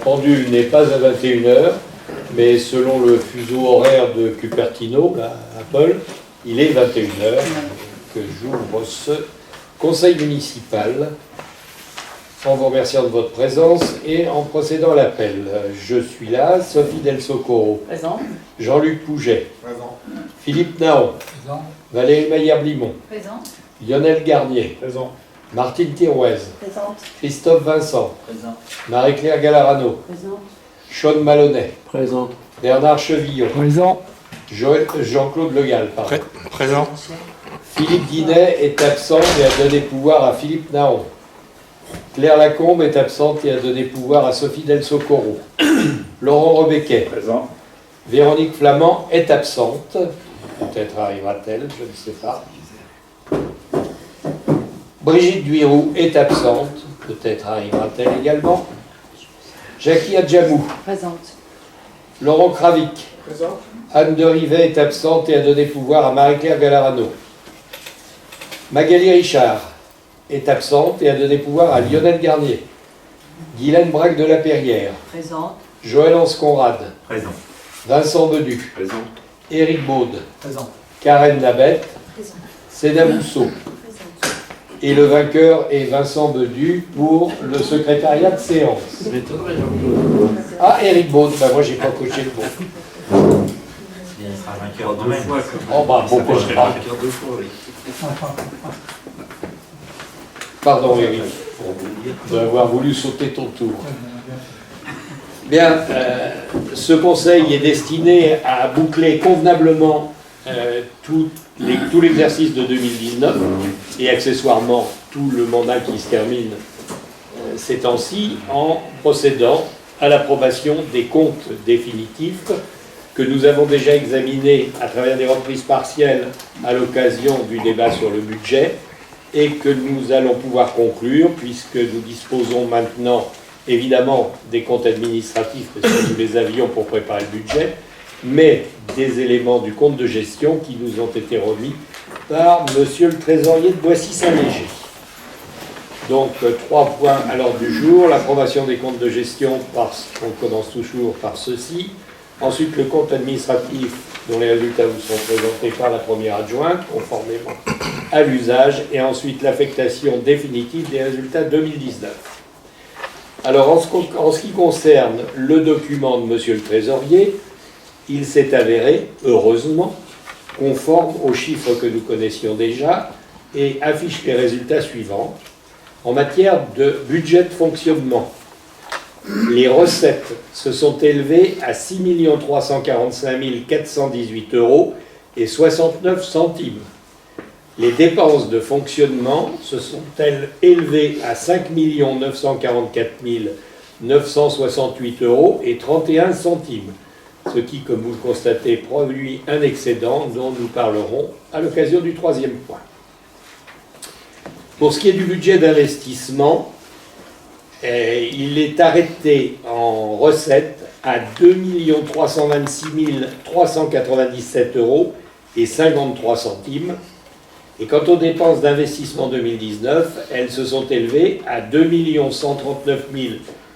pendule n'est pas à 21h, mais selon le fuseau horaire de Cupertino, là, Apple, il est 21h que j'ouvre ce conseil municipal en vous remerciant de votre présence et en procédant à l'appel. Je suis là, Sophie Del Socorro. Présent. Jean-Luc Pouget. Présent. Philippe Naon. Présent. Valérie Maillard-Blimont. Présent. Lionel Garnier. Présent. Martine Thirouez. Présente. Christophe Vincent. Présent. Marie-Claire Gallarano. Présent. Sean Malonnet. Présent. Bernard Chevillon. Présent. Jean-Claude Legal. Pardon. Présent. Philippe Guinet est absent et a donné pouvoir à Philippe Naon. Claire Lacombe est absente et a donné pouvoir à Sophie Del Socorro. Laurent Rebecquet. Présent. Véronique Flamand est absente. Peut-être arrivera-t-elle, je ne sais pas. Brigitte Duiroux est absente. Peut-être arrivera-t-elle également. Jackie Adjamou. Présente. Laurent Kravic. Présent. Anne de Rivet est absente et a donné pouvoir à Marie-Claire Gallarano. Magali Richard est absente et a donné pouvoir à Lionel Garnier. Guylaine Braque de la Perrière. Présente. Joël Anse Conrad. Présent. Vincent Bedu. Présent. Éric Baud. Présent. Karen Nabette. Présent. Sénat Mousseau. Présente. Et le vainqueur est Vincent Bedu pour le secrétariat de séance. Ah, Éric Baud. Ben moi, j'ai pas coché le bon. Il sera vainqueur deux fois. Oh, bah, bon, Je serai pas. vainqueur deux fois, oui. Pardon, Éric, d'avoir voulu sauter ton tour. Bien, ce conseil est destiné à boucler convenablement tout l'exercice de 2019 et accessoirement tout le mandat qui se termine ces temps-ci en procédant à l'approbation des comptes définitifs que nous avons déjà examinés à travers des reprises partielles à l'occasion du débat sur le budget et que nous allons pouvoir conclure puisque nous disposons maintenant évidemment des comptes administratifs parce que nous les avions pour préparer le budget, mais des éléments du compte de gestion qui nous ont été remis par Monsieur le Trésorier de Boissy-Saint-Léger. Donc, 3 points à l'ordre du jour. L'approbation des comptes de gestion, parce qu'on commence toujours par ceci. Ensuite, le compte administratif, dont les résultats vous sont présentés par la première adjointe, conformément à l'usage. Et ensuite, l'affectation définitive des résultats 2019. Alors, en ce qui concerne le document de Monsieur le Trésorier, il s'est avéré, heureusement, conforme aux chiffres que nous connaissions déjà et affiche les résultats suivants. En matière de budget de fonctionnement, les recettes se sont élevées à 6 345 418 € et 69 centimes. Les dépenses de fonctionnement se sont-elles élevées à 5 944 968 € et 31 centimes, ce qui, comme vous le constatez, produit un excédent dont nous parlerons à l'occasion du 3e point. Pour ce qui est du budget d'investissement, il est arrêté en recettes à 2 326 397 € et 53 centimes. Et quant aux dépenses d'investissement 2019, elles se sont élevées à 2 139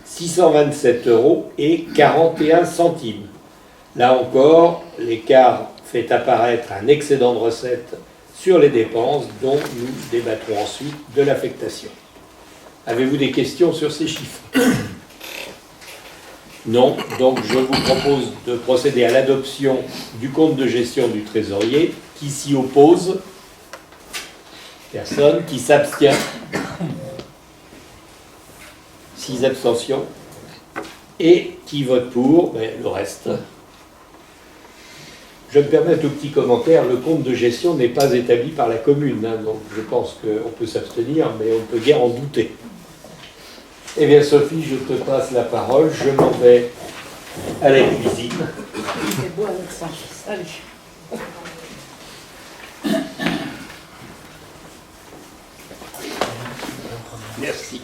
627 € et 41 centimes. Là encore, l'écart fait apparaître un excédent de recettes sur les dépenses dont nous débattrons ensuite de l'affectation. Avez-vous des questions sur ces chiffres? Non, donc je vous propose de procéder à l'adoption du compte de gestion du trésorier. Qui s'y oppose? Personne. Qui s'abstient? 6 abstentions. Et qui vote pour? Le reste. Je me permets un tout petit commentaire, le compte de gestion n'est pas établi par la commune, donc je pense qu'on peut s'abstenir, mais on ne peut guère en douter. Eh bien Sophie, je te passe la parole, je m'en vais à la cuisine. C'est beau avec ça. Salut. Merci.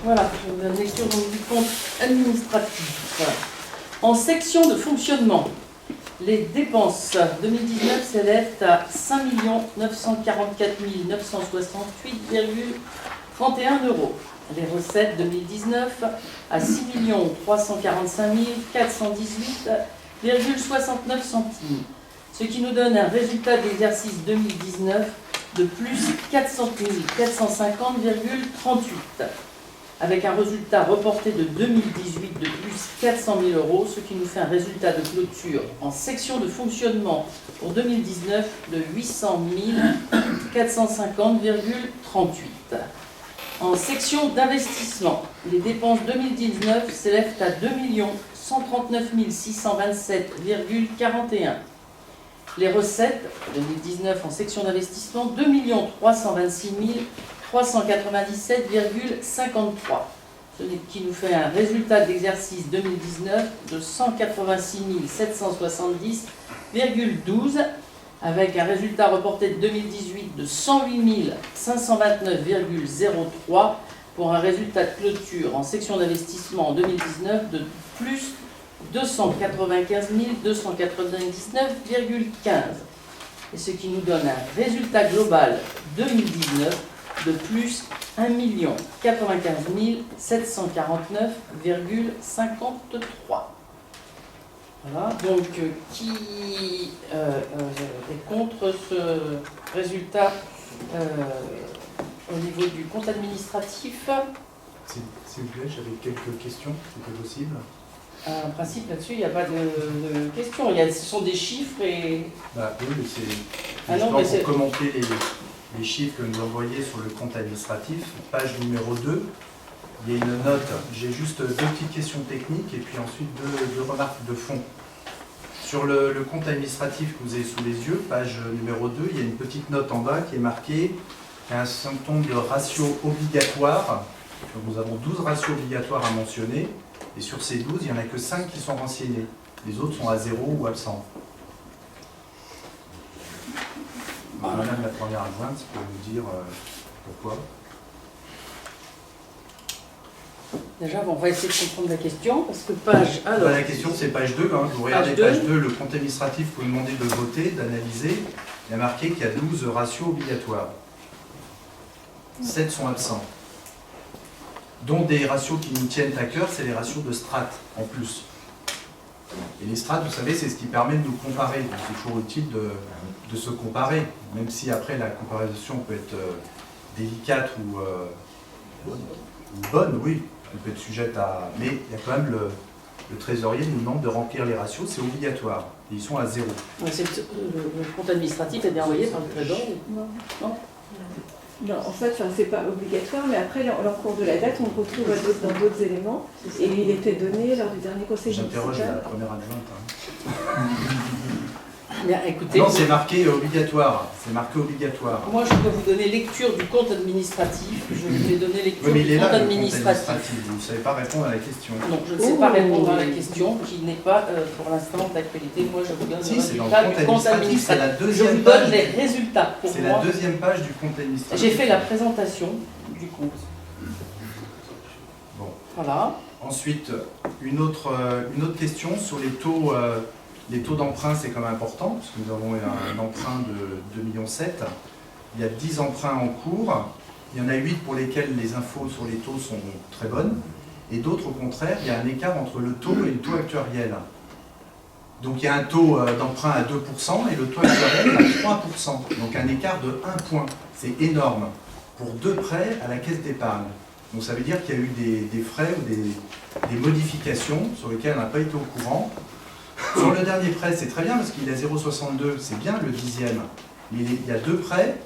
Voilà, je vous donne lecture donc du compte administratif. En section de fonctionnement, Les dépenses 2019 s'élèvent à 5 944 968,31 €. Les recettes 2019 à 6 345 418,69 centimes. Ce qui nous donne un résultat d'exercice 2019 de plus 400 450,38. Avec un résultat reporté de 2018 de plus 400 000 €, ce qui nous fait un résultat de clôture en section de fonctionnement pour 2019 de 800 450,38. En section d'investissement, les dépenses 2019 s'élèvent à 2 139 627,41. Les recettes 2019 en section d'investissement 2 326 397,53, ce qui nous fait un résultat d'exercice 2019 de 186 770,12, avec un résultat reporté de 2018 de 108 529,03, pour un résultat de clôture en section d'investissement en 2019 de plus 295 299,15, et ce qui nous donne un résultat global 2019 de plus 1 095 749,53. Voilà, donc qui est contre ce résultat au niveau du compte administratif? S'il vous plaît, j'avais quelques questions, si c'était possible. En principe, là-dessus, il n'y a pas de questions. Ce sont des chiffres et... Bah, oui, mais c'est Ah non, justement mais c'est- pour commenter les chiffres que nous envoyez sur le compte administratif, page numéro 2. Il y a une note, j'ai juste deux petites questions techniques et puis ensuite deux remarques de fond. Sur le compte administratif que vous avez sous les yeux, page numéro 2, il y a une petite note en bas qui est marquée un certain nombre de ratios obligatoires. Donc nous avons 12 ratios obligatoires à mentionner, et sur ces 12, il n'y en a que 5 qui sont renseignés. Les autres sont à 0 ou absents. Madame la première adjointe, vous pouvez nous dire pourquoi? Déjà, bon, on va essayer de comprendre la question, parce que page... Alors, La question, c'est page 2. Hein. Vous regardez Page page 2, le compte administratif, vous demandez de voter, d'analyser. Il y a marqué qu'il y a 12 ratios obligatoires. 7 sont absents. Dont des ratios qui nous tiennent à cœur, c'est les ratios de strates, en plus. Et les strates, vous savez, c'est ce qui permet de nous comparer. Donc, c'est toujours utile de se comparer, même si après la comparaison peut être délicate ou bonne, oui, elle peut être sujette à... Mais il y a quand même le trésorier nous demande de remplir les ratios, c'est obligatoire. Et ils sont à 0. le compte administratif est bien envoyé par le trésorier. Non. Non. Non, en fait, c'est pas obligatoire, mais après, l'encours de la date, on le retrouve dans d'autres éléments. Et il était donné lors du dernier conseil J'interroge la municipal. première adjointe. Hein. Bien, écoutez, Non, c'est marqué obligatoire. C'est marqué obligatoire. moi, je peux vous donner lecture du compte administratif. Je vous ai donné lecture Oui, mais il du est compte là, le compte administratif. administratif. Vous ne savez pas répondre à la question. Donc, je ne sais pas répondre à la question, qui n'est pas pour l'instant d'actualité. Moi, je vous donne Si, le c'est dans résultat le du compte compte administratif. C'est la administratif. Je deuxième vous donne page. les résultats. Pour C'est la moi, deuxième page du compte administratif. j'ai fait la présentation du compte. Bon. Voilà. Ensuite, une autre question sur les taux. Les taux d'emprunt, c'est quand même important, parce que nous avons un emprunt de 2,7 millions. Il y a 10 emprunts en cours. Il y en a 8 pour lesquels les infos sur les taux sont très bonnes. Et d'autres, au contraire, il y a un écart entre le taux et le taux actuariel. Donc il y a un taux d'emprunt à 2% et le taux actuariel à 3%. Donc un écart de 1 point. C'est énorme pour 2 prêts à la caisse d'épargne. Donc ça veut dire qu'il y a eu des frais ou des modifications sur lesquelles on n'a pas été au courant. Sur le dernier prêt, c'est très bien parce qu'il est à 0,62, c'est bien le 10e. Mais il y a 2 prêts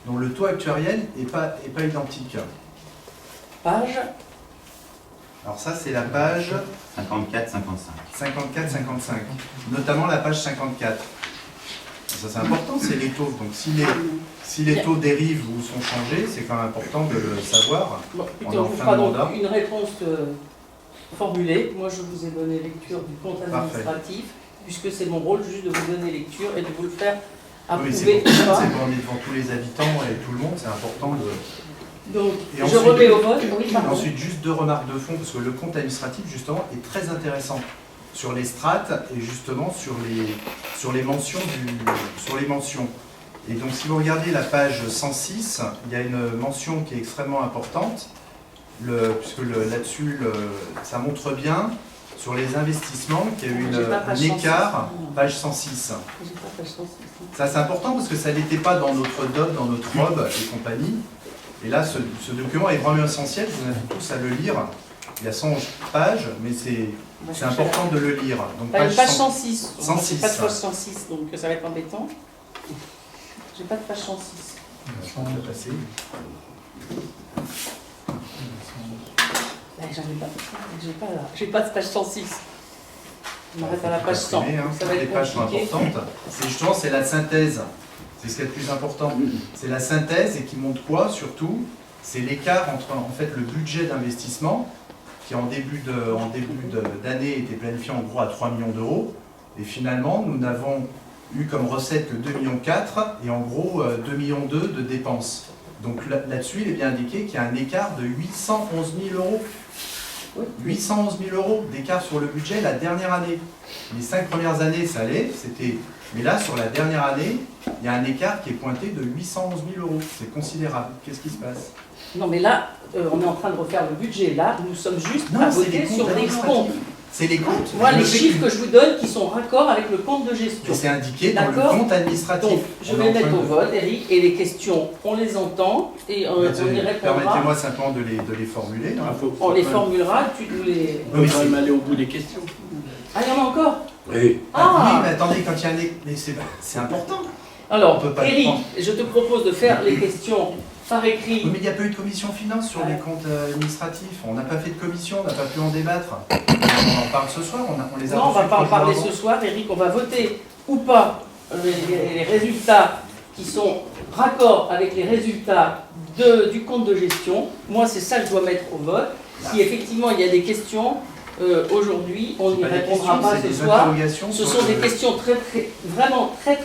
dont le taux actuariel n'est pas identique. Page. Alors ça, c'est la page 54-55. 54-55, notamment la page 54. Ça, c'est important, c'est les taux. Donc si les taux dérivent ou sont changés, c'est quand même important de le savoir. Bon, On écoutez, est on en vous fin fera de donc mandat. une réponse formulée. Moi, je vous ai donné lecture du compte administratif, puisque c'est mon rôle juste de vous donner lecture et de vous le faire Oui, mais approuver c'est ou pour pas. c'est pas on est devant tous les habitants et tout le monde, c'est important de... Donc, Et je ensuite- remets au vote. Oui, pardon. Ensuite, juste 2 remarques de fond, parce que le compte administratif, justement, est très intéressant sur les strates et justement sur les mentions. Et donc si vous regardez la page 106, il y a une mention qui est extrêmement importante, puisque là-dessus, ça montre bien sur les investissements qu'il y a eu un écart, page 106. Ça c'est important parce que ça n'était pas dans notre doc, dans notre robe et compagnie. Et là, ce document est vraiment essentiel, je vous invite tous à le lire. Il y a 111 pages, mais c'est important de le lire. Donc, page 106. 106. J'ai pas de page 106, donc ça va être embêtant. J'ai pas de page 106. Je vais passer. J'ai pas de page 106. On m'arrête à la page 100. Ça va les être pages sont compliqué. importantes. C'est la synthèse. C'est ce qui est le plus important. C'est la synthèse et qui montre quoi surtout? C'est l'écart entre en fait le budget d'investissement qui en début d'année était planifié en gros à 3 millions d'euros. Et finalement, nous n'avons eu comme recette que 2,4 millions et en gros 2,2 millions de dépenses. Donc là-dessus, il est bien indiqué qu'il y a un écart de 811 000 euros. 811 000 euros d'écart sur le budget la dernière année. Les 5 premières années, ça allait, mais là, sur la dernière année, il y a un écart qui est pointé de 811 000 euros. C'est considérable. Qu'est-ce qui se passe? Non, mais là, on est en train de refaire le budget. Là, nous sommes juste Non, à c'est voter les comptes sur des administratifs. comptes. C'est les comptes. Moi, les chiffres que je vous donne qui sont raccords avec le compte de gestion. C'est indiqué dans le D'accord. compte administratif. Donc, je vais mettre au vote, Eric, et les questions, on les entend et on y répondra. Permettez-moi simplement de les formuler. Hein. On les formulera, tu nous les... On va quand même aller au bout des questions. Ah, il y en a encore? Oui. Oui, Ah, mais attendez, quand il y a un... Mais c'est important. alors, on peut pas le Eric, prendre. je te propose de faire les questions par écrit. Oui, mais il n'y a pas eu de commission finance sur les comptes administratifs. On n'a pas fait de commission, on n'a pas pu en débattre. On en parle ce soir, on les a Non, on va reçus pas en 3 jours parler avant. ce soir, Eric, on va voter ou pas les résultats qui sont raccords avec les résultats du compte de gestion. Moi, c'est ça que je dois mettre au vote. Si effectivement il y a des questions, aujourd'hui, on n'y Pas des répondra questions, pas c'est ce des soir. interrogations Ce sur sont des le- questions vraiment très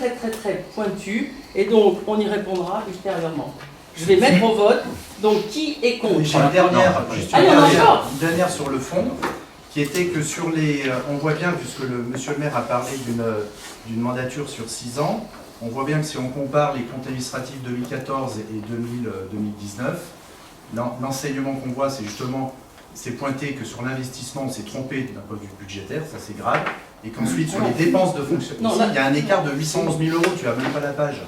pointues, et donc on y répondra ultérieurement. Je vais mettre au vote, donc qui est contre? J'ai une dernière, juste Ah, il y en a encore. une dernière sur le fond, qui était que sur les... On voit bien, puisque monsieur le maire a parlé d'une mandature sur 6 ans, on voit bien que si on compare les comptes administratifs 2014 et 2019, l'enseignement qu'on voit, c'est justement, c'est pointé que sur l'investissement, on s'est trompé d'un point de vue budgétaire, ça c'est grave, et qu'ensuite sur les dépenses de fonctionnement, Non, là- il y a un écart de 811 000 euros, tu n'as même pas la page.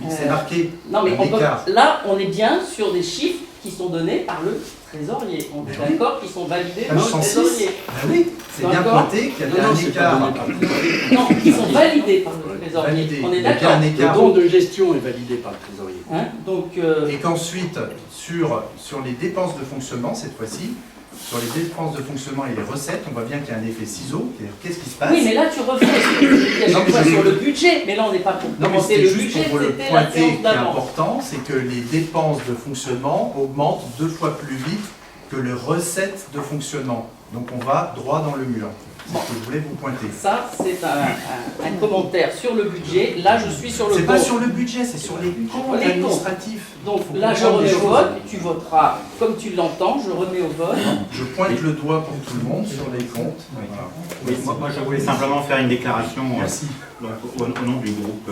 C'est marqué, Non, mais un écart. là, on est bien sur des chiffres qui sont donnés par le trésorier. On est Mais oui. d'accord qu'ils sont validés par Page le 106. trésorier. Ben oui, c'est bien D'accord. pointé qu'il y avait Non, un c'est pas écart. donné par le trésorier. Non, ils sont validés par le trésorier. Validé. On est Il y a bien d'accord. un Le écart. compte de gestion est validé par le trésorier. Hein, donc, Et qu'ensuite, sur les dépenses de fonctionnement, cette fois-ci, sur les dépenses de fonctionnement et les recettes, on voit bien qu'il y a un effet ciseau. C'est-à-dire, qu'est-ce qui se passe? oui, mais là, tu reviens à Non, mais chaque fois c'est- sur le budget. Mais là, on n'est pas pour Non, mais commencer c'était le juste budget, pour le c'était la pointer séance qui est d'avant. important, c'est que les dépenses de fonctionnement augmentent 2 fois plus vite que les recettes de fonctionnement. Donc on va droit dans le mur. C'est ce que je voulais vous pointer. Ça, c'est un commentaire sur le budget. Là, je suis sur le C'est pas compte. sur le budget, c'est sur les comptes Les comptes. administratifs. Donc Faut là, je comprendre remets les au choses. vote. Tu voteras comme tu l'entends. Je remets au vote. Je pointe le doigt pour tout le monde sur les comptes. Voilà. Oui, moi je voulais simplement faire une déclaration Merci. donc, au nom du groupe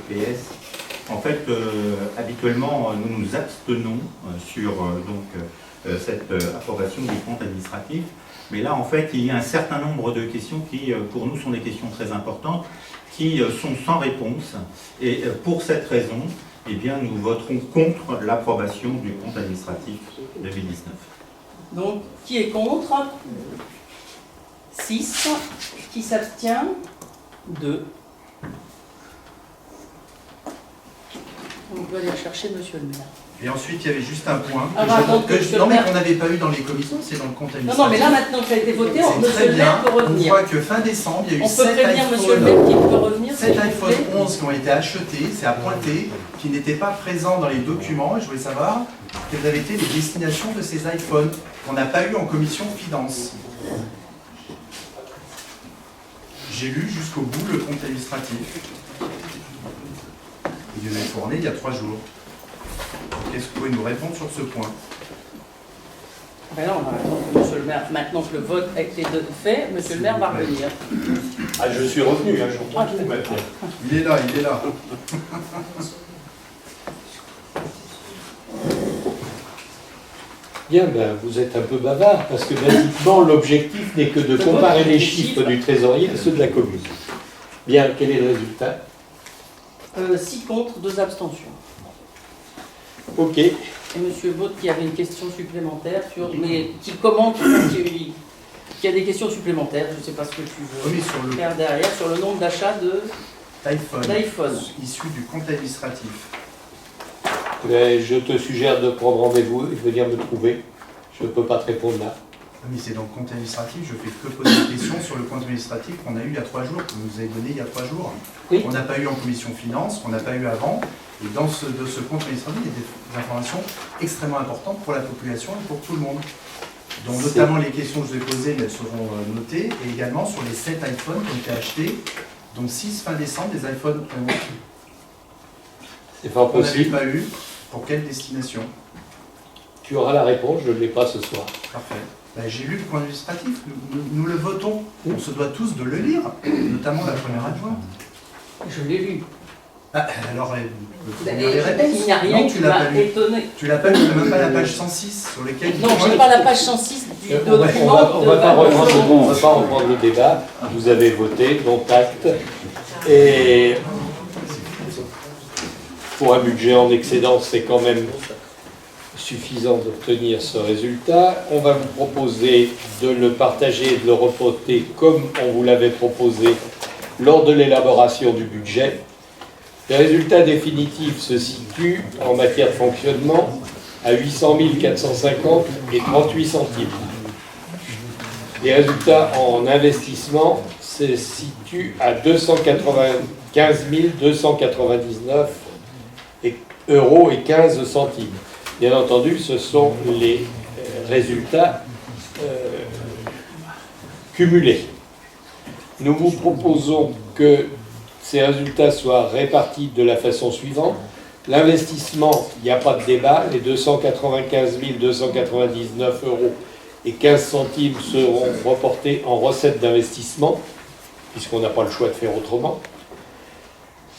EPS. En fait, habituellement, nous nous abstenons sur cette approbation des comptes administratifs. Mais là, en fait, il y a un certain nombre de questions qui, pour nous, sont des questions très importantes, qui sont sans réponse. Et pour cette raison, eh bien, nous voterons contre l'approbation du compte administratif 2019. Donc, qui est contre? 6. Qui s'abstient? 2. On peut aller chercher monsieur le maire. Et ensuite, il y avait juste un point. Ah, pardon, Non, mais qu'on n'avait pas eu dans les commissions, c'est dans le compte Non, administratif. non, mais là, maintenant que ça a été voté, C'est monsieur très le bien. maire peut On revenir. voit que fin décembre, il y a eu On peut 7 prévenir monsieur le iPhone, maire qu'il peut revenir. 7 s'il vous iPhone plaît. 11 qui ont été achetés, c'est à pointer, qui n'étaient pas présents dans les documents. Et je voulais savoir quelles avaient été les destinations de ces iPhones qu'on n'a pas eu en commission finance. J'ai lu jusqu'au bout le compte administratif. Il devait être fourni il y a 3 jours. Est-ce que vous pouvez nous répondre sur ce point? après là, on va attendre que monsieur le maire, maintenant que le vote a été fait, monsieur le maire va revenir. Ah, je suis revenu, hein, j'entends tout maintenant. Il est là, il est là. Bien, ben, vous êtes un peu bavard, parce que basiquement, l'objectif n'est que de comparer les chiffres du trésorier à ceux de la commune. Bien, quel est le résultat? 6 contre, 2 abstentions. Ok. Et monsieur Baud qui avait une question supplémentaire sur, mais qui commente, qui a des questions supplémentaires, je ne sais pas ce que tu veux Oui, sur le faire derrière, sur le nombre d'achats d'iPhone issu du compte administratif. Je te suggère de prendre rendez-vous et de venir me trouver. Je ne peux pas te répondre là. Mais c'est dans le compte administratif, je fais que poser des questions sur le compte administratif qu'on a eu il y a 3 jours, que vous nous avez donné il y a 3 jours. Oui. On n'a pas eu en commission finance, qu'on n'a pas eu avant. Et dans ce compte administratif, il y a des informations extrêmement importantes pour la population et pour tout le monde. Donc notamment les questions que je vais poser, elles seront notées. Et également sur les 7 iPhones qui ont été achetés, dont 6 fin décembre, des iPhones C'est fort qu'on n'avait possible. pas eu. Pour quelle destination? Tu auras la réponse, je ne l'ai pas ce soir. Parfait. Ben, j'ai lu le compte administratif, nous le votons. On se doit tous de le lire, notamment la première adjointe. Je l'ai lu. Ah, alors, vous Et avez les réponses. il n'y a rien Non, qui tu l'as pas m'a lu. étonné. Tu l'as pas lu, tu n'as même pas la page 106 sur laquelle... Non, je n'ai pas la page 106 du On va document. pas reprendre le débat. Vous avez voté, dont acte. Et pour un budget en excédence, c'est quand même suffisant d'obtenir ce résultat. On va vous proposer de le partager et de le reporter comme on vous l'avait proposé lors de l'élaboration du budget. Les résultats définitifs se situent en matière de fonctionnement à 800 450 et 38 centimes. Les résultats en investissement se situent à 295 299 euros et 15 centimes. Bien entendu, ce sont les résultats cumulés. Nous vous proposons que ces résultats soient répartis de la façon suivante. L'investissement, il n'y a pas de débat, les 295 299 euros et 15 centimes seront reportés en recettes d'investissement, puisqu'on n'a pas le choix de faire autrement.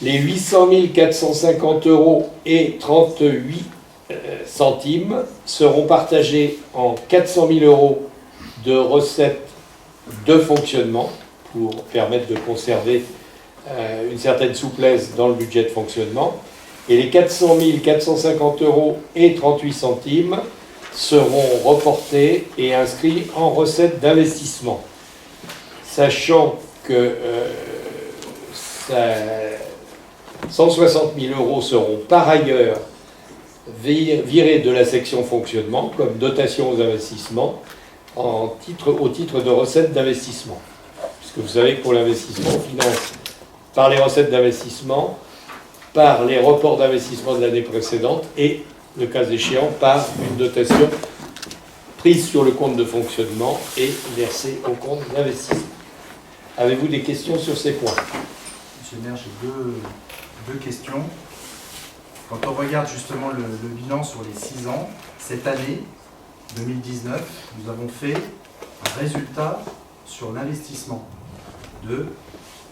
Les 800 450 euros et 38 centimes seront partagés en 400 000 euros de recettes de fonctionnement pour permettre de conserver une certaine souplesse dans le budget de fonctionnement. Et les 400 450 euros et 38 centimes seront reportés et inscrits en recettes d'investissement. Sachant que 160 000 euros seront par ailleurs virés de la section fonctionnement comme dotation aux investissements au titre de recettes d'investissement. Puisque vous savez que pour l'investissement, on finance par les recettes d'investissement, par les reports d'investissement de l'année précédente et, le cas échéant, par une dotation prise sur le compte de fonctionnement et versée au compte d'investissement. Avez-vous des questions sur ces points? Monsieur le maire, j'ai deux questions. Quand on regarde justement le bilan sur les 6 ans, cette année, 2019, nous avons fait un résultat sur l'investissement de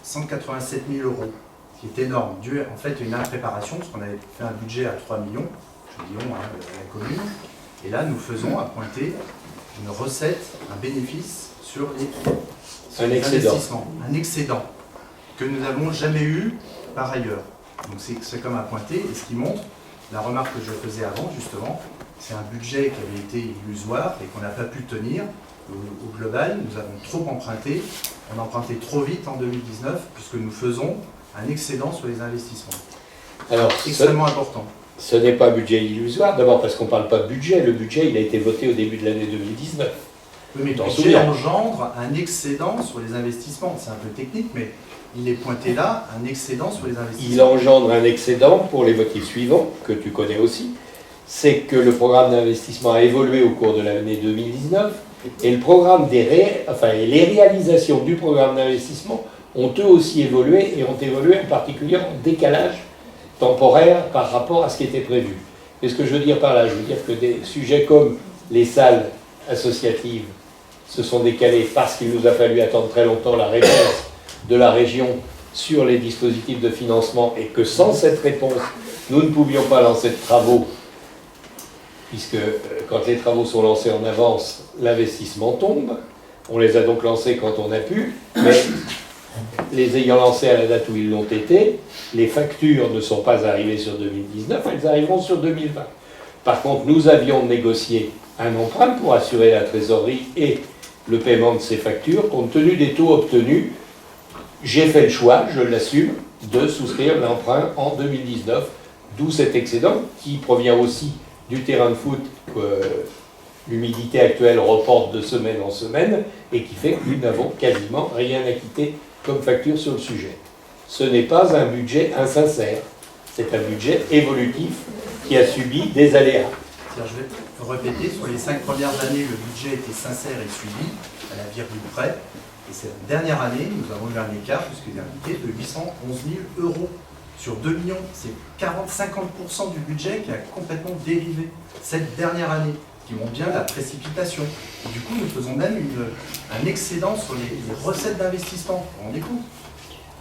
187 000 euros, ce qui est énorme, dû en fait à une impréparation, parce qu'on avait fait un budget à 3 millions, je dis on, la commune, et là nous faisons à pointer une recette, un bénéfice sur les investissements, un excédent que nous n'avons jamais eu par ailleurs. Donc c'est comme à pointer, et ce qui montre, la remarque que je faisais avant justement, c'est un budget qui avait été illusoire et qu'on n'a pas pu tenir. Au global, nous avons trop emprunté, on a emprunté trop vite en 2019 puisque nous faisons un excédent sur les investissements. Alors, extrêmement important. Ce n'est pas un budget illusoire, d'abord parce qu'on ne parle pas de budget, le budget il a été voté au début de l'année 2019. Oui, mais le T'en budget souviens. engendre un excédent sur les investissements. C'est un peu technique, mais il est pointé là, un excédent sur les investissements. Il engendre un excédent pour les motifs suivants, que tu connais aussi, c'est que le programme d'investissement a évolué au cours de l'année 2019, et le programme et les réalisations du programme d'investissement ont eux aussi évolué, et ont évolué en particulier en décalage temporaire par rapport à ce qui était prévu. Qu'est-ce que je veux dire par là? Je veux dire que des sujets comme les salles associatives se sont décalées parce qu'il nous a fallu attendre très longtemps la réponse de la région sur les dispositifs de financement et que sans cette réponse, nous ne pouvions pas lancer de travaux, puisque quand les travaux sont lancés en avance, l'investissement tombe. On les a donc lancés quand on a pu, mais les ayant lancés à la date où ils l'ont été, les factures ne sont pas arrivées sur 2019, elles arriveront sur 2020. Par contre, nous avions négocié un emprunt pour assurer la trésorerie et le paiement de ces factures, compte tenu des taux obtenus. J'ai fait le choix, je l'assume, de souscrire l'emprunt en 2019, d'où cet excédent qui provient aussi du terrain de foot que l'humidité actuelle reporte de semaine en semaine et qui fait que nous n'avons quasiment rien acquitté comme facture sur le sujet. Ce n'est pas un budget insincère, c'est un budget évolutif qui a subi des aléas. Je vais répéter, sur les 5 premières années, le budget était sincère et suivi, à la virgule près. Et cette dernière année, nous avons eu un écart, puisque été de 811 000 euros sur 2 millions. C'est 40-50% du budget qui a complètement dérivé cette dernière année, qui montre bien la précipitation. Et du coup, nous faisons même un excédent sur les recettes d'investissement. Vous vous rendez compte?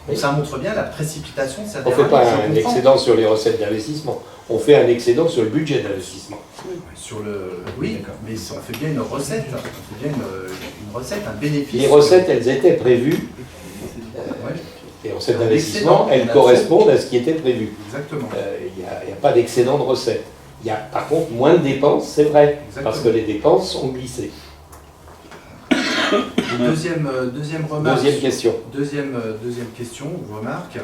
Donc ça montre bien la précipitation de cette On ne dernière année. fait pas un excédent sur les recettes d'investissement, on fait un excédent sur le budget d'investissement. Oui, mais on fait bien une recette, on fait bien une recette, un bénéfice. Les recettes, elles étaient prévues. Les recettes d'investissement, elles correspondent à ce qui était prévu. Exactement. Il n'y a pas d'excédent de recettes. Il y a par contre moins de dépenses, c'est vrai, parce que les dépenses ont glissé. Deuxième remarque. Deuxième question. Deuxième question, ou remarque.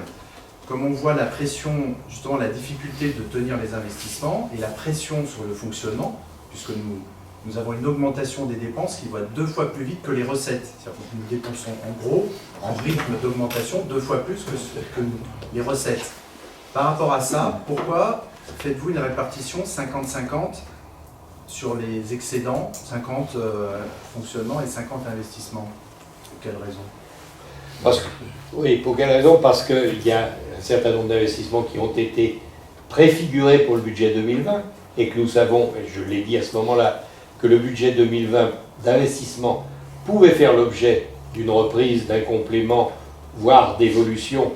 Comme on voit la pression, justement la difficulté de tenir les investissements et la pression sur le fonctionnement, puisque nous avons une augmentation des dépenses qui va 2 fois plus vite que les recettes. C'est-à-dire que nous dépensons en gros, en rythme d'augmentation, 2 fois plus que les recettes. Par rapport à ça, pourquoi faites-vous une répartition 50-50 sur les excédents, 50 fonctionnement et 50 investissements? Pour quelle raison? Oui, pour quelle raison? Parce qu'il y a un certain nombre d'investissements qui ont été préfigurés pour le budget 2020 et que nous savons, et je l'ai dit à ce moment-là, que le budget 2020 d'investissement pouvait faire l'objet d'une reprise, d'un complément, voire d'évolution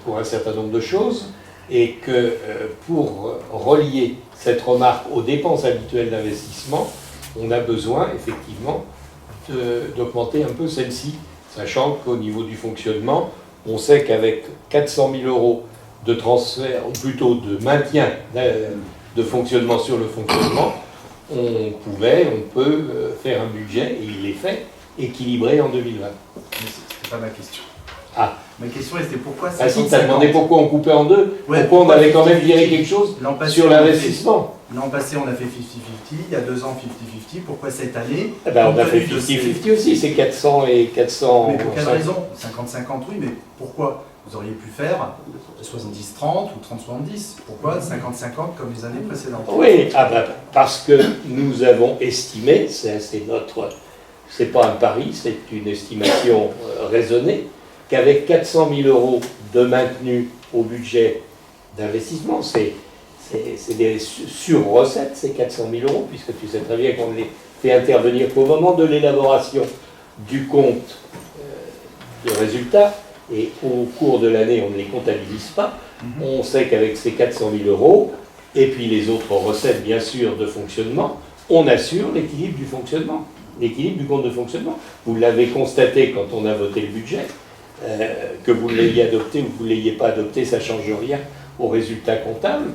pour un certain nombre de choses, et que pour relier cette remarque aux dépenses habituelles d'investissement, on a besoin effectivement d'augmenter un peu celle-ci, sachant qu'au niveau du fonctionnement, on sait qu'avec 400 000 euros de transfert, ou plutôt de maintien de fonctionnement sur le fonctionnement, on peut faire un budget, et il est fait, équilibré en 2020. Mais c'est pas ma question. Ah. Ma question était pourquoi 50-50? Ah si, tu as demandé pourquoi on coupait en deux, Ouais, pourquoi on avait quand même viré quelque chose sur l'investissement. L'an passé, on a fait 50-50, il y a 2 ans 50-50, pourquoi cette année? Eh ben, on a fait 50-50 aussi, c'est 400 et 400. Mais pour quelle raison? 50-50, oui, mais pourquoi? Vous auriez pu faire 70-30 ou 30-70. Pourquoi 50-50 comme les années précédentes? Oui, parce que nous avons estimé, c'est pas un pari, c'est une estimation raisonnée, qu'avec 400 000 euros de maintenu au budget d'investissement, c'est des sur-recettes, ces 400 000 euros, puisque tu sais très bien qu'on ne les fait intervenir qu'au moment de l'élaboration du compte de résultat, et au cours de l'année, on ne les comptabilise pas. On sait qu'avec ces 400 000 euros, et puis les autres recettes, bien sûr, de fonctionnement, on assure l'équilibre du fonctionnement, l'équilibre du compte de fonctionnement. Vous l'avez constaté quand on a voté le budget, que vous l'ayez adopté ou que vous ne l'ayez pas adopté, ça ne change rien au résultat comptable.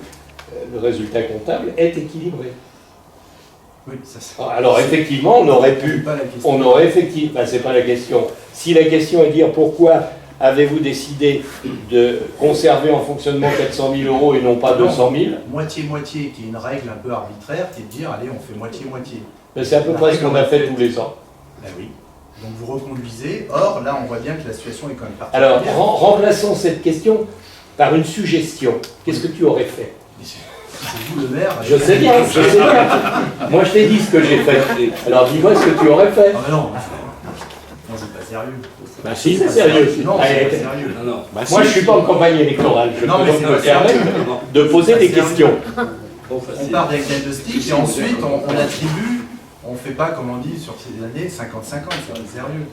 Le résultat comptable est équilibré. Oui, ça alors effectivement, on aurait pu... c'est pas la question. Si la question est de dire pourquoi avez-vous décidé de conserver en fonctionnement 400 000 euros et non pas 200 000? Moitié-moitié, qui est une règle un peu arbitraire, qui est de dire, allez, on fait moitié-moitié. C'est à peu près ce qu'on a fait tous les ans. Ben oui. Donc vous reconduisez. Or, là, on voit bien que la situation est quand même particulière. Alors, remplaçons cette question par une suggestion. Qu'est-ce que tu aurais fait? C'est vous le maire. Je sais bien. Moi, je t'ai dit ce que j'ai fait. Alors, dis-moi ce que tu aurais fait. Ah ben non, c'est pas sérieux. Bah si, c'est sérieux. Non, c'est pas sérieux. Moi, je ne suis pas en campagne électorale. Je peux donc me permettre de poser des questions. On part d'un diagnostic et ensuite on attribue, on fait pas, comme on dit, sur ces années, 50-50, c'est sérieux.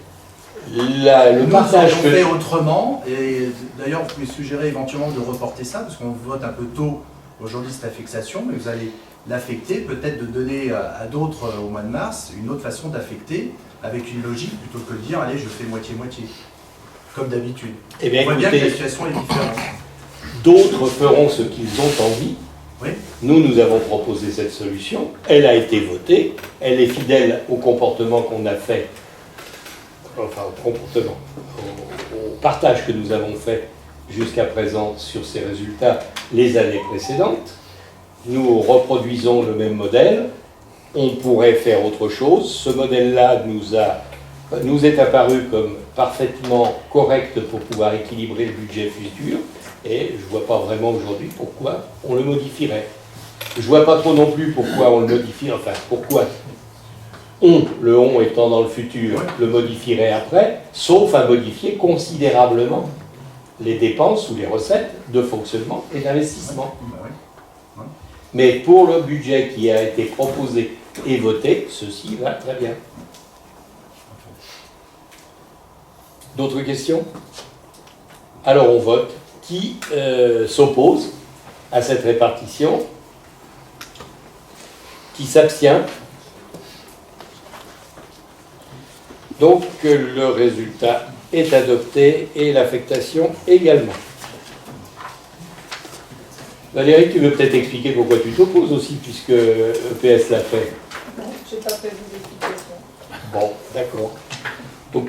Le Nous, partage on fait autrement, et d'ailleurs, vous pouvez suggérer éventuellement de reporter ça, parce qu'on vote un peu tôt aujourd'hui cette affectation, mais vous allez l'affecter, peut-être de donner à d'autres au mois de mars une autre façon d'affecter, avec une logique, plutôt que de dire, allez, je fais moitié-moitié, comme d'habitude. Eh bien, On voit bien que la écoutez, situation est différente. d'autres feront ce qu'ils ont envie. Oui. Nous avons proposé cette solution. Elle a été votée. Elle est fidèle au comportement qu'on a fait, enfin au comportement, au partage que nous avons fait jusqu'à présent sur ces résultats les années précédentes. Nous reproduisons le même modèle. On pourrait faire autre chose. Ce modèle-là nous est apparu comme parfaitement correct pour pouvoir équilibrer le budget futur. Et je ne vois pas vraiment aujourd'hui pourquoi on le modifierait. Je ne vois pas trop non plus pourquoi on le modifie, enfin pourquoi le on étant dans le futur, le modifierait après, sauf à modifier considérablement les dépenses ou les recettes de fonctionnement et d'investissement. Mais pour le budget qui a été proposé et voté, ceci va très bien. D'autres questions? Alors on vote. Qui s'oppose à cette répartition? Qui s'abstient? Donc le résultat est adopté et l'affectation également. Valérie, tu veux peut-être expliquer pourquoi tu t'opposes aussi, puisque EPS l'a fait. Non, je n'ai pas prévu d'explication. Bon, d'accord. Donc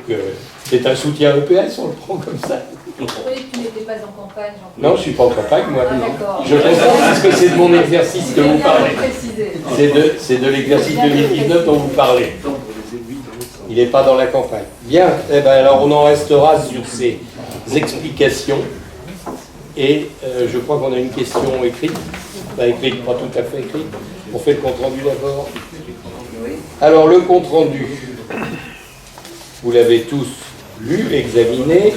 c'est un soutien EPS, on le prend comme ça. Je croyais que tu n'étais pas en campagne. Non, je ne suis pas en campagne, moi. Ah, d'accord. Je comprends parce que c'est de mon exercice que vous parlez. Préciser. C'est de l'exercice 2019 dont vous parlez. Il n'est pas dans la campagne. Bien, eh ben, alors on en restera sur ces explications. Et je crois qu'on a une question écrite. Pas écrite, pas tout à fait écrite. On fait le compte-rendu d'abord. Alors le compte-rendu, vous l'avez tous lu, examiné,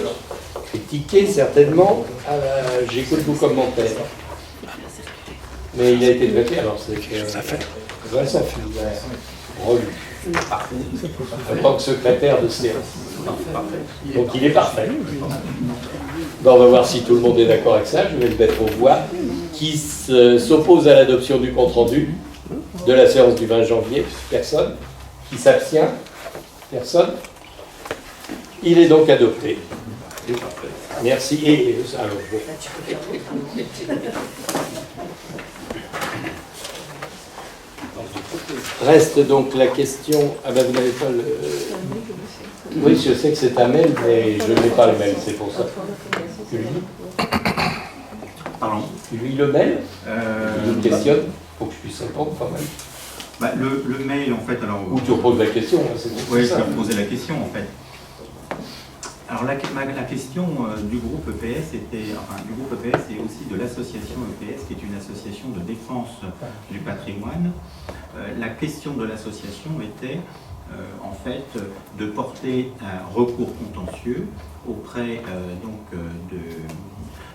critiqué certainement. J'écoute vos commentaires. Mais il a été traité, alors c'est ça fait. Relu. En tant que secrétaire de séance. Donc il est parfait. Bon, on va voir si tout le monde est d'accord avec ça. Je vais le mettre aux voix. Qui s'oppose à l'adoption du compte-rendu de la séance du 20 janvier? Personne. Qui s'abstient? Personne. Il est donc adopté. Merci. Et alors, reste donc la question. Ah ben vous n'avez pas le. Oui, je sais que c'est un mail, mais je n'ai pas le mail, c'est pour ça. Tu lui lis? Pardon? Tu lis le mail? Il me questionne pour que je puisse répondre quand même. Bah, le mail, en fait, alors... Ou tu reposes la question, hein, c'est Oui, je ça. peux poser la question, en fait. Alors, la question du groupe EPS était... Enfin, du groupe EPS et aussi de l'association EPS, qui est une association de défense du patrimoine. La question de l'association était, en fait, de porter un recours contentieux auprès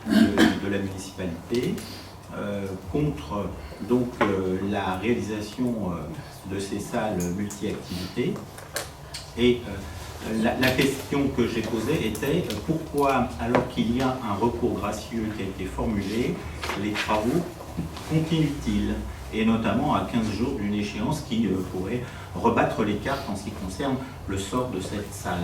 de la municipalité contre donc la réalisation de ces salles multi-activités. Et la question que j'ai posée était pourquoi, alors qu'il y a un recours gracieux qui a été formulé, les travaux continuent-ils, et notamment à 15 jours d'une échéance qui pourrait rebattre les cartes en ce qui concerne le sort de cette salle.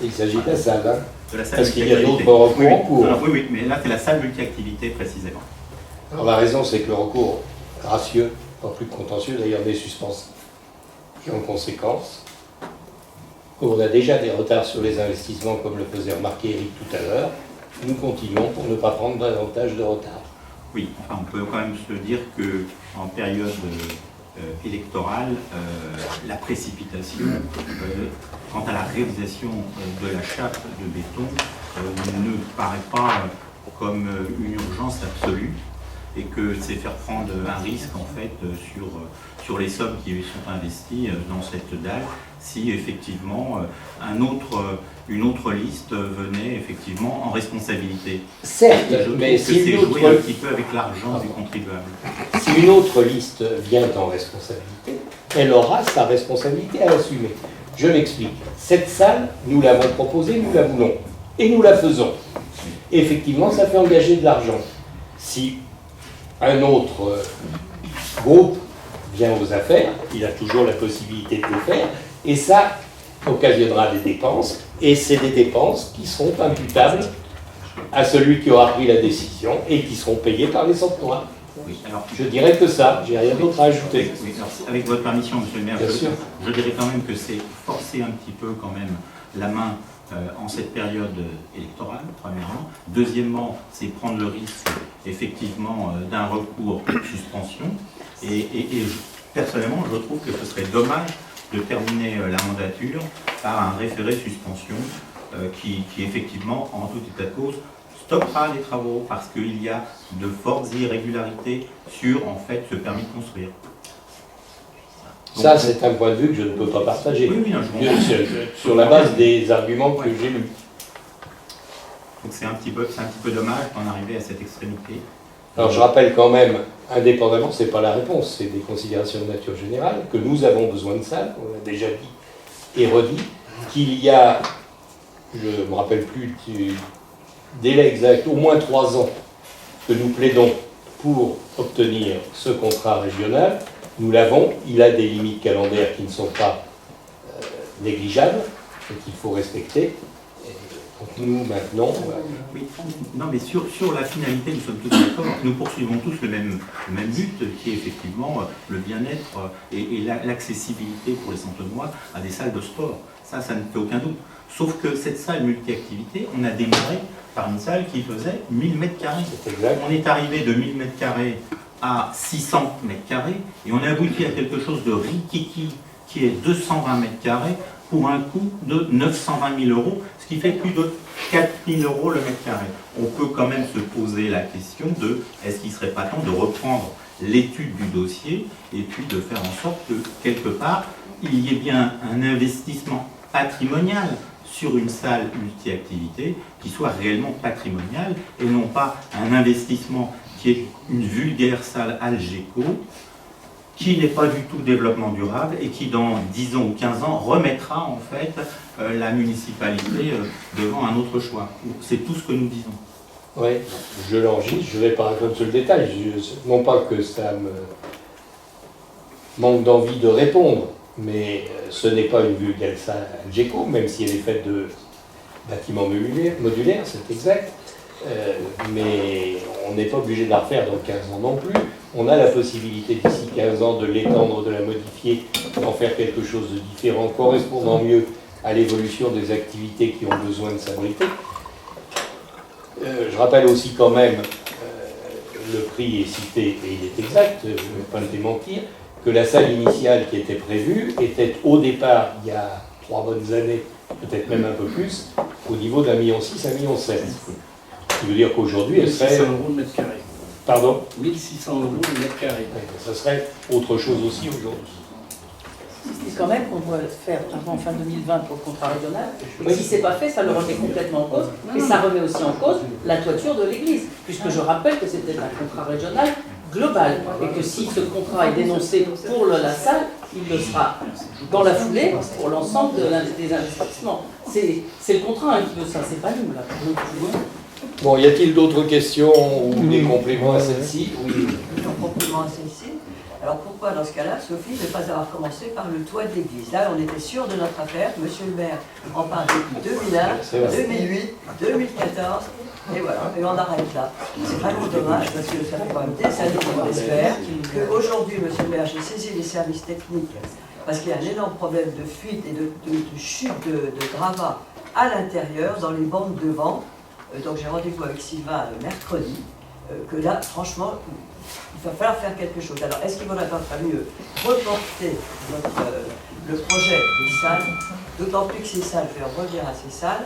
Il s'agit de la salle, hein. De la salle Parce qu'il y a multi-activité. d'autres recours en cours. Alors, oui, mais là c'est la salle multi-activité précisément. Alors, la raison, c'est que le recours gracieux, pas plus que contentieux, d'ailleurs, n'est suspensif. Et en conséquence, on a déjà des retards sur les investissements, comme le faisait remarquer Eric tout à l'heure. Nous continuons pour ne pas prendre davantage de retard. Oui, enfin, on peut quand même se dire qu'en période électorale, la précipitation quant à la réalisation de la chape de béton ne paraît pas comme une urgence absolue, et que c'est faire prendre un risque en fait sur les sommes qui sont investies dans cette dalle si effectivement une autre liste venait effectivement en responsabilité. Certes, Et je trouve mais que si c'est une jouer un autre, petit peu avec l'argent du contribuable. si une autre liste vient en responsabilité, elle aura sa responsabilité à assumer. Je m'explique. Cette salle, nous l'avons proposée, nous la voulons. Et nous la faisons. Effectivement, ça fait engager de l'argent. Si un autre groupe vient aux affaires, il a toujours la possibilité de le faire, et ça occasionnera des dépenses, et c'est des dépenses qui seront imputables à celui qui aura pris la décision et qui seront payées par les centres. Oui, alors, Je dirais que ça, j'ai rien d'autre à ajouter. oui, alors, avec votre permission, monsieur le maire, Bien sûr. je dirais quand même que c'est forcer un petit peu quand même la main en cette période électorale, premièrement. Deuxièmement, c'est prendre le risque, effectivement, d'un recours suspension. Et personnellement, je trouve que ce serait dommage de terminer la mandature par un référé suspension qui, effectivement, en tout état de cause, stoppera les travaux parce qu'il y a de fortes irrégularités sur, en fait, ce permis de construire. Donc, Ça, c'est un point de vue que je ne peux pas partager. Oui, oui, non, je comprends. Sur la base des arguments que j'ai lus. Donc c'est un petit peu dommage d'en arriver à cette extrémité. Alors je rappelle quand même, indépendamment, ce n'est pas la réponse, c'est des considérations de nature générale, que nous avons besoin de salles, on l'a déjà dit et redit, qu'il y a, je ne me rappelle plus du délai exact, au moins 3 ans que nous plaidons pour obtenir ce contrat régional. Nous l'avons, il a des limites calendaires qui ne sont pas négligeables et qu'il faut respecter. Et donc nous, maintenant, Oui, non, mais sur la finalité, nous sommes tous d'accord. Nous poursuivons tous le même but, qui est effectivement le bien-être et l'accessibilité pour les Centenois à des salles de sport. Ça ne fait aucun doute. Sauf que cette salle multi-activité, on a démarré par une salle qui faisait 1000 m². c'est exact. On est arrivé de 1000 m² à 600 m² et on a abouti à quelque chose de rikiki qui est 220 m² pour un coût de 920 000 €, ce qui fait plus de 4 000 € le mètre carré. On peut quand même se poser la question de est-ce qu'il ne serait pas temps de reprendre l'étude du dossier et puis de faire en sorte que quelque part il y ait bien un investissement patrimonial sur une salle multi-activité qui soit réellement patrimonial et non pas un investissement qui est une vulgaire salle Algeco qui n'est pas du tout développement durable et qui dans 10 ans ou 15 ans remettra en fait la municipalité devant un autre choix. C'est tout ce que nous disons. Oui, je l'enregistre, je ne vais pas répondre sur le détail, non pas que ça me manque d'envie de répondre, mais ce n'est pas une vulgaire salle Algeco, même si elle est faite de bâtiments modulaires, c'est exact, mais on n'est pas obligé de la refaire dans 15 ans non plus. On a la possibilité d'ici 15 ans de l'étendre, de la modifier, d'en faire quelque chose de différent, correspondant mieux à l'évolution des activités qui ont besoin de s'abriter. Je rappelle aussi quand même, le prix est cité et il est exact, je ne vais pas le démentir, que la salle initiale qui était prévue était au départ, il y a 3 bonnes années, peut-être même un peu plus, au niveau d'1,6 million, 1,7 million. Ce qui veut dire qu'aujourd'hui, elle serait... 1600 € le mètre carré. Pardon ? 1600 € le mètre carré. Ça serait autre chose aussi aujourd'hui. C'est quand même qu'on doit faire avant fin 2020 pour le contrat régional. Et si ce n'est pas fait, ça le remet complètement en cause. Et ça remet aussi en cause la toiture de l'église. Puisque je rappelle que c'était un contrat régional global. Et que si ce contrat est dénoncé pour la salle, il le sera dans la foulée pour l'ensemble des investissements. C'est le contrat qui veut ça, c'est pas nous là. Bon, y a-t-il d'autres questions ou des compléments à celle-ci ? Oui. En complément à celle-ci. Alors pourquoi dans ce cas-là, Sophie, ne pas avoir commencé par le toit de l'église? Là, on était sûr de notre affaire, monsieur le maire en parle depuis 2001, 2008, 2014, et voilà, et on arrête là. C'est vraiment dommage parce que ça fait quand même des années qu'on espère qu'aujourd'hui, monsieur le maire, j'ai saisi les services techniques parce qu'il y a un énorme problème de fuite et de chute de gravats à l'intérieur, dans les bandes devant. Donc j'ai rendez-vous avec Sylvain mercredi, que là, franchement, il va falloir faire quelque chose. Alors, est-ce qu'il ne vaudrait pas mieux reporter le projet des salles, d'autant plus que ces salles, je vais en revenir à ces salles,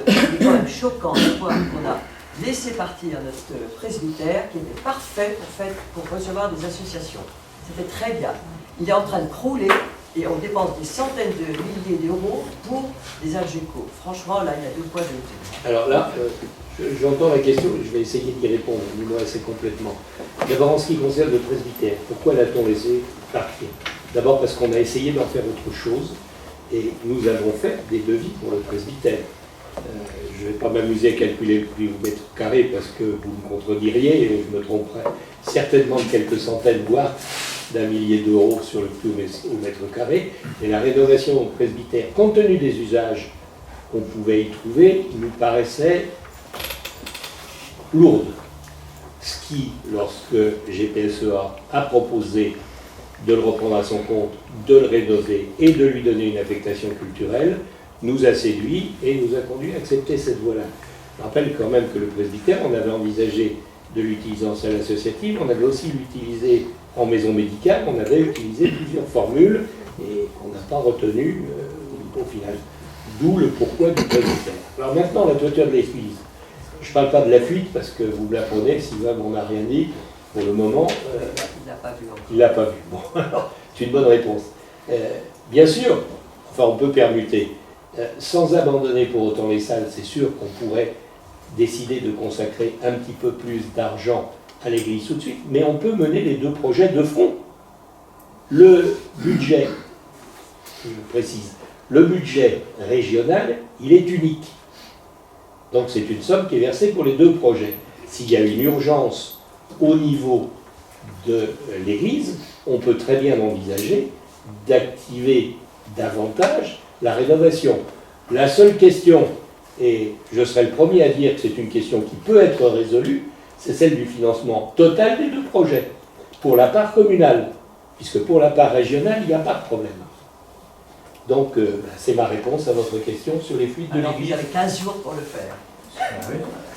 il est quand même choquant de voir qu'on a laissé partir notre presbytère, qui était parfait pour recevoir des associations. C'était très bien. Il est en train de crouler, et on dépense des centaines de milliers d'euros pour les Algeco. Franchement, là, il y a 2 poids, 2 mesures. Alors là, j'entends la question, je vais essayer d'y répondre, du moins assez complètement. D'abord, en ce qui concerne le presbytère, pourquoi l'a-t-on laissé partir ? D'abord parce qu'on a essayé d'en faire autre chose, et nous avons fait des devis pour le presbytère. Je ne vais pas m'amuser à calculer le prix au mètre carré parce que vous me contrediriez et je me tromperai certainement de quelques centaines, voire d'un millier d'euros sur le prix au mètre carré. Et la rénovation au presbytère, compte tenu des usages qu'on pouvait y trouver, nous paraissait lourde. Ce qui, lorsque GPSEA a proposé de le reprendre à son compte, de le rénover et de lui donner une affectation culturelle, nous a séduit et nous a conduit à accepter cette voie-là. Je rappelle quand même que le presbytère, on avait envisagé de l'utiliser en salle associative, on avait aussi l'utilisé en maison médicale, on avait utilisé plusieurs formules et on n'a pas retenu au final. D'où le pourquoi du presbytère. Alors maintenant, la toiture de l'église. Je ne parle pas de la fuite parce que vous me l'apprenez, Sylvain m'en a rien dit. Pour le moment, Il n'a pas vu encore. il ne l'a pas vu. Bon, alors, c'est une bonne réponse. Bien sûr, enfin on peut permuter. Sans abandonner pour autant les salles, c'est sûr qu'on pourrait décider de consacrer un petit peu plus d'argent à l'église tout de suite, mais on peut mener les deux projets de front. Le budget, je précise, le budget régional, il est unique. Donc c'est une somme qui est versée pour les deux projets. S'il y a une urgence au niveau de l'église, on peut très bien envisager d'activer davantage la rénovation. La seule question, et je serai le premier à dire que c'est une question qui peut être résolue, c'est celle du financement total des deux projets, pour la part communale, puisque pour la part régionale, il n'y a pas de problème. Donc, c'est ma réponse à votre question sur les fuites de Alors, vous l'église. avez 15 jours pour le faire.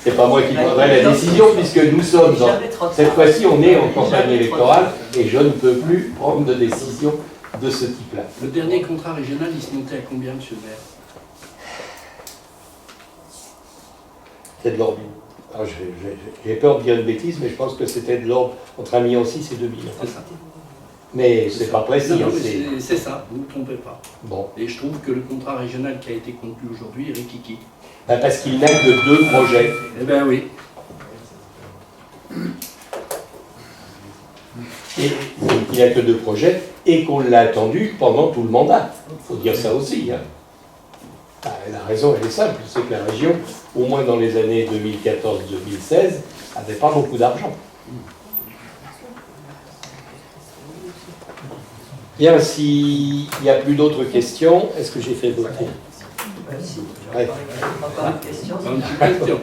C'est pas moi qui prendrai la décision, puisque nous sommes dans... Jamais trop tard. Cette fois-ci, on est en Jamais campagne trop électorale, tard. et je ne peux plus prendre de décision de ce type-là. Le dernier contrat régional, il se montait à combien, monsieur le maire? C'est de l'ordre. Alors, j'ai peur de dire une bêtise, mais je pense que c'était de l'ordre entre 1,6 million et 2 millions. C'est ça. Mais c'est pas précis. Non, non, hein, mais c'est- c'est ça, vous ne vous trompez pas. Bon. Et je trouve que le contrat régional qui a été conclu aujourd'hui est rikiki. Ben, parce qu'il n'a que 2 projets. Eh bien oui. Et il n'a que 2 projets, et qu'on l'a attendu pendant tout le mandat. Il faut dire ça aussi. Hein. Ah, la raison, elle est simple, c'est que la région, au moins dans les années 2014-2016, n'avait pas beaucoup d'argent. Bien, s'il n'y a plus d'autres questions, est-ce que j'ai fait voter? Si. Ouais. Encore une question. Pas une petite question.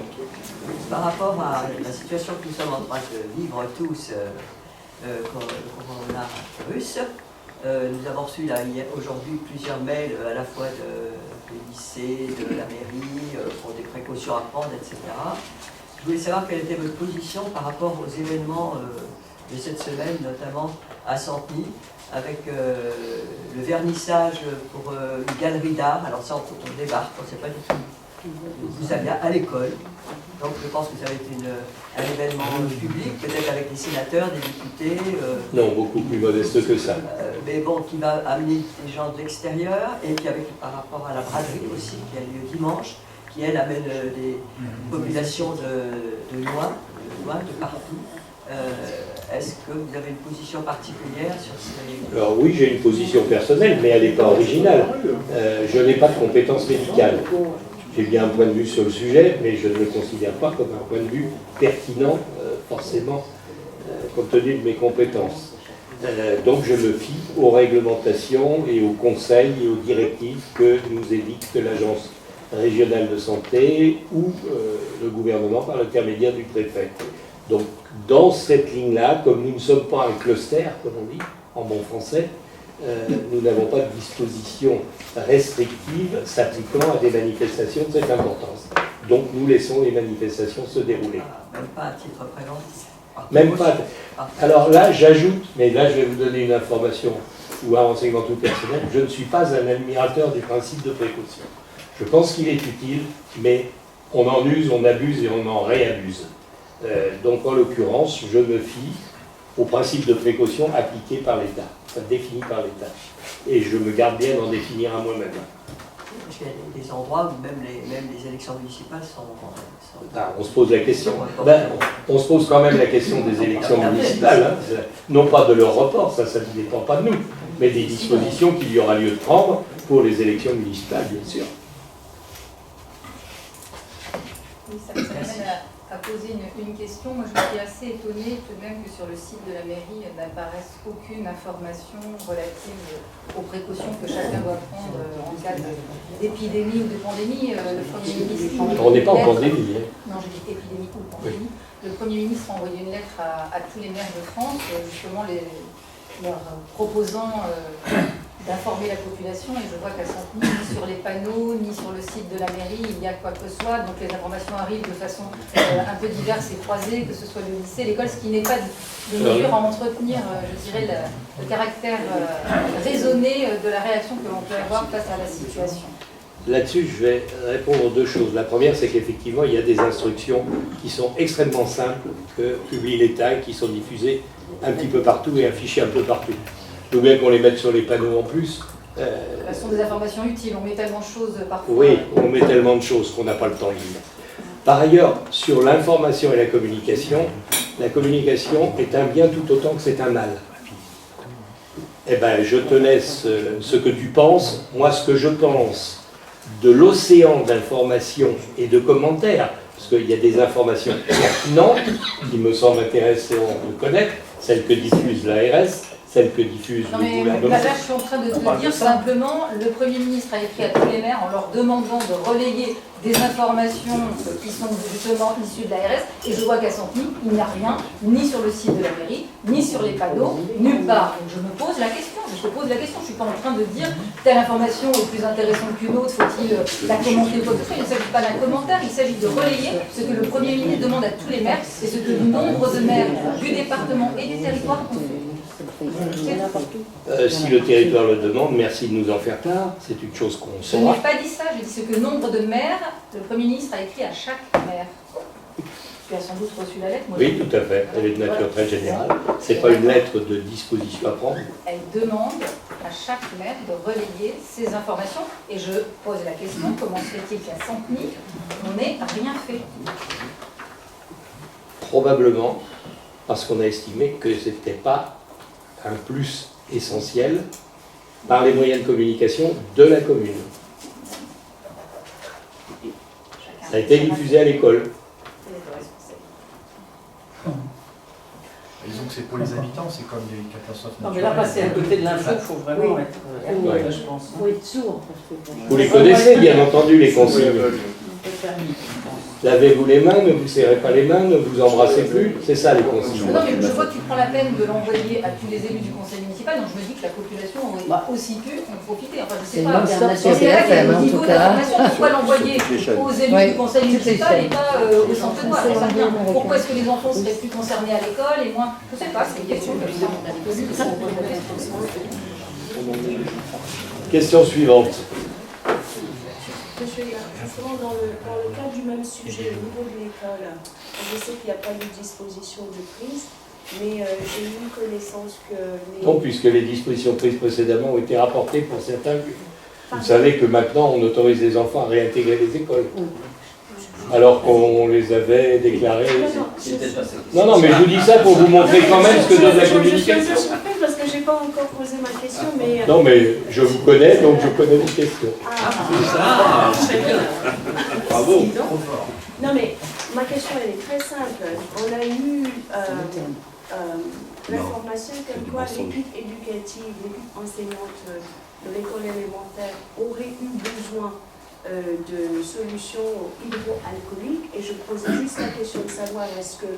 Par rapport à la situation que nous sommes en train de vivre tous, le coronavirus, nous avons reçu aujourd'hui plusieurs mails à la fois des lycées, de la mairie, pour des précautions à prendre, etc. Je voulais savoir quelle était votre position par rapport aux événements de cette semaine, notamment à Santeny, avec le vernissage pour une galerie d'art. Alors ça, on débarque, on ne sait pas du tout. Vous allez à l'école, donc je pense que ça va être un événement public, peut-être avec des sénateurs, des députés. Non, beaucoup plus modeste que ça. Mais bon, qui va amener des gens de l'extérieur, et puis avec, par rapport à la braderie aussi, qui a lieu dimanche, qui elle amène des populations de loin, de partout. Est-ce que vous avez une position particulière sur ces... Alors oui, j'ai une position personnelle, mais elle n'est pas originale. Je n'ai pas de compétences médicales. J'ai bien un point de vue sur le sujet, mais je ne le considère pas comme un point de vue pertinent, forcément, compte tenu de mes compétences. Donc je me fie aux réglementations et aux conseils et aux directives que nous édicte l'Agence régionale de santé ou le gouvernement par l'intermédiaire du préfet. Donc dans cette ligne-là, comme nous ne sommes pas un cluster, comme on dit en bon français, nous n'avons pas de dispositions restrictives s'appliquant à des manifestations de cette importance. Donc nous laissons les manifestations se dérouler. Même pas à titre préventif. Même pas. Alors là, j'ajoute, mais là je vais vous donner une information ou un renseignement tout personnel, je ne suis pas un admirateur du principe de précaution. Je pense qu'il est utile, mais on en use, on abuse et on en réabuse. Donc en l'occurrence, je me fie au principe de précaution appliqué par l'État, enfin défini par l'État. Et je me garde bien d'en définir à moi-même. Parce qu'il y a des endroits où même les élections municipales sont... Ah, on se pose la question. Ben, on se pose quand même la question des élections municipales. Hein. Non pas de leur report, ça ne dépend pas de nous, mais des dispositions qu'il y aura lieu de prendre pour les élections municipales, bien sûr. Oui, ça m'amène à poser une question. Moi, je suis assez étonnée tout de même que sur le site de la mairie n'apparaisse aucune information relative aux précautions que chacun doit prendre en cas d'épidémie ou de pandémie. Le Premier ministre... On n'est pas en pandémie. Hein. Non, j'ai dit épidémie ou pandémie. Oui. Le Premier ministre a envoyé une lettre à tous les maires de France, justement leur proposant d'informer la population, et je vois qu'à Saint-Denis, ni sur les panneaux, ni sur le site de la mairie, il y a quoi que ce soit. Donc les informations arrivent de façon un peu diverse et croisée, que ce soit le lycée, l'école, ce qui n'est pas de mesure à entretenir, je dirais, le caractère raisonné de la réaction que l'on peut avoir face à la situation. Là-dessus, je vais répondre aux deux choses. La première, c'est qu'effectivement, il y a des instructions qui sont extrêmement simples que publie l'État et qui sont diffusées un petit peu partout et affichées un peu partout. Il faut bien qu'on les mette sur les panneaux en plus. Ce sont des informations utiles, on met tellement de choses parfois. Oui, on met tellement de choses qu'on n'a pas le temps de lire. Par ailleurs, sur l'information et la communication est un bien tout autant que c'est un mal. Eh bien, je te laisse ce que tu penses. Moi, ce que je pense de l'océan d'informations et de commentaires, parce qu'il y a des informations pertinentes qui me semblent intéressantes de connaître, celles que diffuse l'ARS, celles que diffuse non, le gouvernement. Là, je suis en train de te dire simplement, le Premier ministre a écrit à tous les maires en leur demandant de relayer des informations qui sont justement issues de l'ARS, et je vois qu'à Saint-Denis, il n'y a rien, ni sur le site de la mairie, ni sur les panneaux, nulle part. Donc je me pose la question, je ne suis pas en train de dire telle information est plus intéressante qu'une autre, faut-il la commenter ou quoi que ce soit. Il ne s'agit pas d'un commentaire, il s'agit de relayer ce que le Premier ministre demande à tous les maires, et ce que nombre de maires du département et du territoire ont fait. Si le territoire le demande, merci de nous en faire part, c'est une chose qu'on Je n'ai saura. pas dit ça, j'ai dit ce que nombre de maires, le Premier ministre a écrit à chaque maire. Tu as sans doute reçu la lettre, moi. Oui, tout à fait, elle est de nature très générale. Ce n'est pas une lettre de disposition à prendre. Elle demande à chaque maire de relayer ces informations, et je pose la question, comment se fait-il qu'à Saint-Denis, on n'ait rien fait? Probablement parce qu'on a estimé que ce n'était pas un plus essentiel par les moyens de communication de la commune. Ça a été diffusé à l'école. Disons que c'est pour les habitants, c'est comme des catastrophes Non, mais naturelles. là, passer à côté de l'info, il faut vraiment être Ouais. je pense. Il faut être sourd. Vous les connaissez, bien entendu, les consignes. Lavez-vous les mains, ne vous serrez pas les mains, ne vous embrassez plus. C'est ça, les consignes. Non, mais je vois que tu prends la peine de l'envoyer à tous les élus du conseil municipal, donc je me dis que la population aurait aussi pu en profiter. Enfin, je sais pas. C'est la FM, en tout cas. Pourquoi l'envoyer aux élus du conseil municipal et pas au centre de Loire? Pourquoi est-ce que les enfants seraient plus concernés à l'école et moins? Je sais pas, c'est une question comme ça. Question suivante. Justement, dans le cadre du même sujet, au niveau de l'école, je sais qu'il n'y a pas de disposition de prise, mais j'ai eu connaissance que les... Non, puisque les dispositions prises précédemment ont été rapportées pour certains lieux. Vous savez que maintenant, on autorise les enfants à réintégrer les écoles. Alors qu'on les avait déclarés... Non, mais je vous dis ça pour vous montrer quand même ce que donne la communication. Je suis un peu surprise parce que je n'ai pas encore posé ma question, mais... Non, mais je vous connais, donc je connais vos questions. Très bien. Bravo. Non, mais ma question, elle est très simple. On a eu l'information comme quoi l'équipe éducative, l'équipe enseignante de l'école élémentaire aurait eu besoin de solutions hydroalcooliques, et je posais juste la question de savoir est-ce que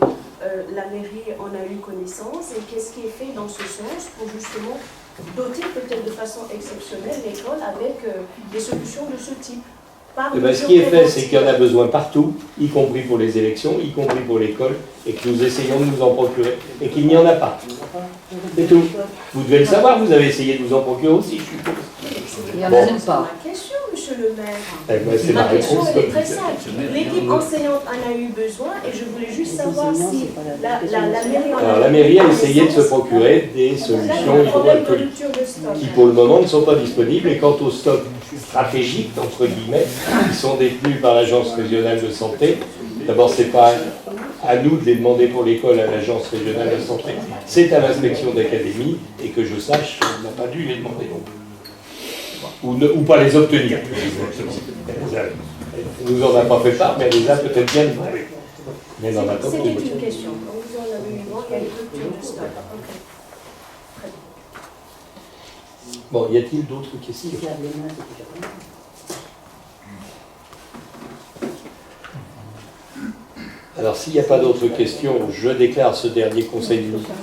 la mairie en a eu connaissance et qu'est-ce qui est fait dans ce sens pour justement doter peut-être de façon exceptionnelle l'école avec des solutions de ce type. Eh ben, ce qui est fait, c'est qu'il y en a besoin partout, y compris pour les élections, y compris pour l'école, et que nous essayons de nous en procurer, et qu'il n'y en a pas. C'est tout. Vous devez le savoir, vous avez essayé de vous en procurer aussi, je suppose. Il n'y en a même pas. Ma question, monsieur le maire. C'est Ma la question réponse. elle est très simple. L'équipe enseignante en a eu besoin et je voulais juste savoir si la mairie en a Alors la mairie a essayé de se procurer des solutions hydroalcooliques qui pour le moment ne sont pas disponibles, et quant aux stocks stratégiques, entre guillemets, qui sont détenus par l'Agence régionale de santé, d'abord c'est pas à nous de les demander pour l'école à l'Agence régionale de santé, c'est à l'inspection d'académie, et que je sache, on n'a pas dû les demander non plus. Ou pas les obtenir. Elle nous en a pas fait part, mais elle les a peut-être bien demandé. Mais n'en a pas C'était obtenu. une question. Quand vous en avez eu vent, il y a une rupture de stock. Ok. Très bien. Bon, y a-t-il d'autres questions? Alors, s'il n'y a pas d'autres questions, je déclare ce dernier conseil municipal.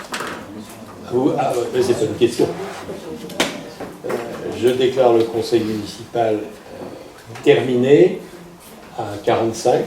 Mais c'est pas une question. Je déclare le conseil municipal terminé à 45.